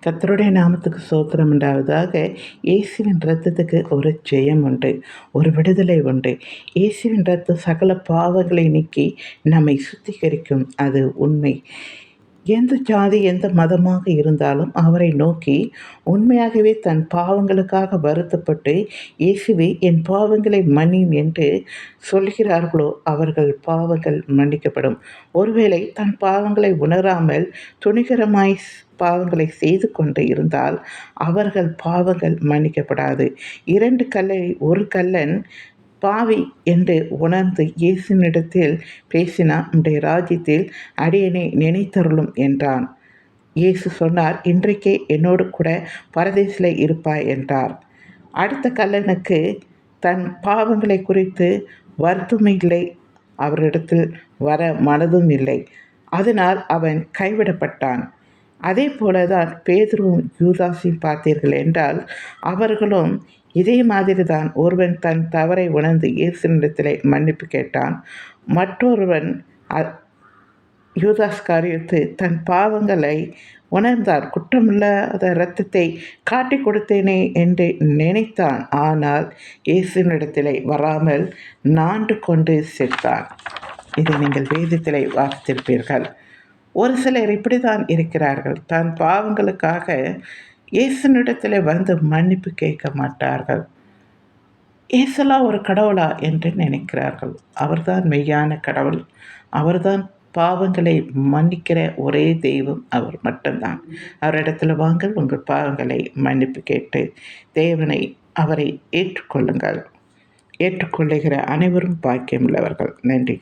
கர்த்தருடைய நாமத்துக்கு ஸ்தோத்திரம் உண்டாவதாக. இயேசுவின் இரத்தத்துக்கு ஒரு ஜெயம் உண்டு, ஒரு விடுதலை உண்டு. இயேசுவின் இரத்தம் சகல பாவங்களை நீக்கி நம்மை சுத்திகரிக்கும். அது உண்மை. எந்த ஜாதி, எந்த மதமாக இருந்தாலும் அவரை நோக்கி உண்மையாகவே தன் பாவங்களுக்காக வருத்தப்பட்டு, இயேசுவே என் பாவங்களை மன்னியும் என்று சொல்கிறார்களோ அவர்கள் பாவங்கள் மன்னிக்கப்படும். ஒருவேளை தன் பாவங்களை உணராமல் துணிகரமாய் பாவங்களை செய்து கொண்டு இருந்தால் அவர்கள் பாவங்கள் மன்னிக்கப்படாது. 2 கல்லில் ஒரு கல்லன் பாவி என்று உணர்ந்து இயேசுவினிடத்தில் பேசினான். உம்முடைய ராஜ்யத்தில் அடியேனை நினைத்தருளும் என்றான். இயேசு சொன்னார், இன்றைக்கே என்னோடு கூட பரதேசிலே இருப்பாய் என்றார். அடுத்த கல்லனுக்கு தன் பாவங்களை குறித்து வருத்தமும் இல்லை, அவரிடத்தில் வர மனதும் இல்லை. அதனால் அவன் கைவிடப்பட்டான். அதே போலதான் பேதுருவும் யூதாசையும் பார்த்தீர்கள் என்றால் அவர்களும் இதே மாதிரி தான். ஒருவன் தன் தவறை உணர்ந்து இயேசுவினிடத்திலே மன்னிப்பு கேட்டான். மற்றொருவன் யூதாஸ் காரியத்து தன் பாவங்களை உணர்ந்தான். குற்றமில்லாத இரத்தத்தை காட்டி கொடுத்தேனே என்று நினைத்தான். ஆனால் இயேசுவினிடத்திலே வராமல் நாண்டு கொண்டு செத்தான். இதை நீங்கள் வேதத்திலே வாசித்திருப்பீர்கள். ஒரு சிலர் இப்படிதான் இருக்கிறார்கள். தன் பாவங்களுக்காக இயேசுவினிடத்தில் வந்து மன்னிப்பு கேட்க மாட்டார்கள். இயேசுலாம் ஒரு கடவுளா என்று நினைக்கிறார்கள். அவர்தான் மெய்யான கடவுள். அவர்தான் பாவங்களை மன்னிக்கிற ஒரே தெய்வம். அவர் மட்டும்தான். அவரிடத்தில் வாங்கள், உங்கள் பாவங்களை மன்னிப்பு கேட்டு தேவனை அவரை ஏற்றுக்கொள்ளுங்கள். ஏற்றுக்கொள்ளுகிற அனைவரும் பாக்கியமுள்ளவர்கள். நன்றி.